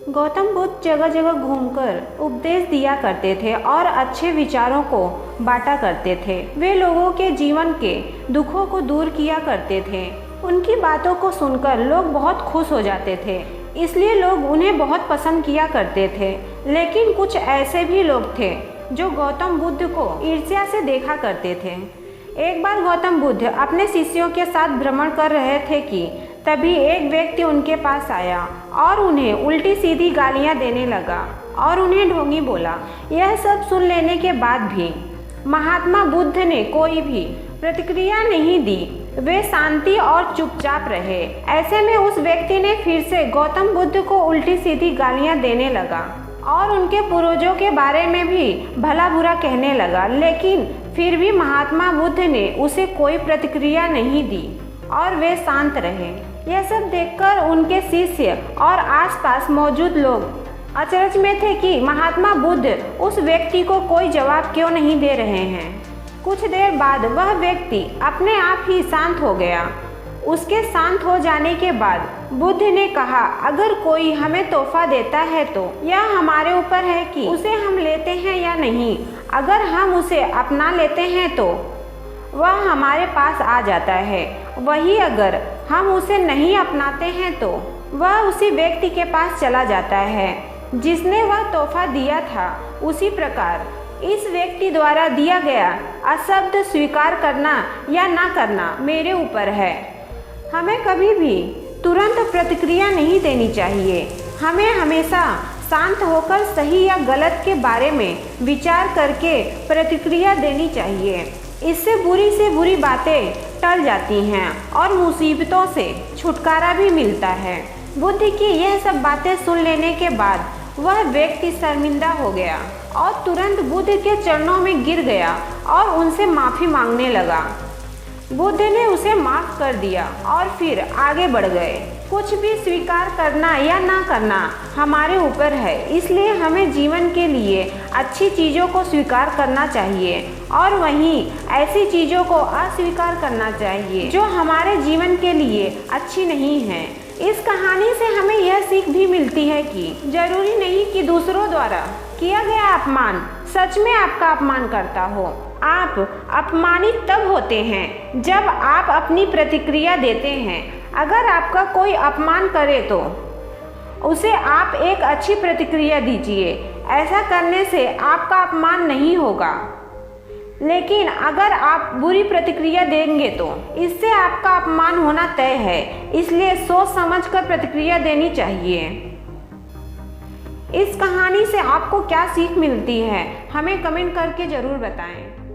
गौतम बुद्ध जगह जगह घूमकर उपदेश दिया करते थे और अच्छे विचारों को बांटा करते थे। वे लोगों के जीवन के दुखों को दूर किया करते थे। उनकी बातों को सुनकर लोग बहुत खुश हो जाते थे, इसलिए लोग उन्हें बहुत पसंद किया करते थे। लेकिन कुछ ऐसे भी लोग थे जो गौतम बुद्ध को ईर्ष्या से देखा करते थे। एक बार गौतम बुद्ध अपने शिष्यों के साथ भ्रमण कर रहे थे कि तभी एक व्यक्ति उनके पास आया और उन्हें उल्टी सीधी गालियां देने लगा और उन्हें ढोंगी बोला। यह सब सुन लेने के बाद भी महात्मा बुद्ध ने कोई भी प्रतिक्रिया नहीं दी। वे शांति और चुपचाप रहे। ऐसे में उस व्यक्ति ने फिर से गौतम बुद्ध को उल्टी सीधी गालियां देने लगा और उनके पूर्वजों के बारे में भी भला बुरा कहने लगा। लेकिन फिर भी महात्मा बुद्ध ने उसे कोई प्रतिक्रिया नहीं दी और वे शांत रहे। यह सब देखकर उनके शिष्य और आसपास मौजूद लोग अचरज में थे कि महात्मा बुद्ध उस व्यक्ति को कोई जवाब क्यों नहीं दे रहे हैं। कुछ देर बाद वह व्यक्ति अपने आप ही शांत हो गया। उसके शांत हो जाने के बाद बुद्ध ने कहा, अगर कोई हमें तोहफा देता है तो यह हमारे ऊपर है कि उसे हम लेते हैं या नहीं। अगर हम उसे अपना लेते हैं तो वह हमारे पास आ जाता है, वही अगर हम उसे नहीं अपनाते हैं तो वह उसी व्यक्ति के पास चला जाता है जिसने वह तोहफा दिया था। उसी प्रकार इस व्यक्ति द्वारा दिया गया अशब्द स्वीकार करना या ना करना मेरे ऊपर है। हमें कभी भी तुरंत प्रतिक्रिया नहीं देनी चाहिए। हमें हमेशा शांत होकर सही या गलत के बारे में विचार करके प्रतिक्रिया देनी चाहिए। इससे बुरी बातें टल जाती हैं और मुसीबतों से छुटकारा भी मिलता है। बुद्ध की यह सब बातें सुन लेने के बाद वह व्यक्ति शर्मिंदा हो गया और तुरंत बुद्ध के चरणों में गिर गया और उनसे माफ़ी मांगने लगा। बुद्ध ने उसे माफ़ कर दिया और फिर आगे बढ़ गए। कुछ भी स्वीकार करना या ना करना हमारे ऊपर है, इसलिए हमें जीवन के लिए अच्छी चीज़ों को स्वीकार करना चाहिए और वहीं ऐसी चीज़ों को अस्वीकार करना चाहिए जो हमारे जीवन के लिए अच्छी नहीं है। इस कहानी से हमें यह सीख भी मिलती है कि जरूरी नहीं कि दूसरों द्वारा किया गया अपमान सच में आपका अपमान करता हो। आप अपमानित तब होते हैं जब आप अपनी प्रतिक्रिया देते हैं। अगर आपका कोई अपमान करे तो उसे आप एक अच्छी प्रतिक्रिया दीजिए। ऐसा करने से आपका अपमान नहीं होगा। लेकिन अगर आप बुरी प्रतिक्रिया देंगे तो इससे आपका अपमान होना तय है। इसलिए सोच समझकर प्रतिक्रिया देनी चाहिए। इस कहानी से आपको क्या सीख मिलती है, हमें कमेंट करके ज़रूर बताएं।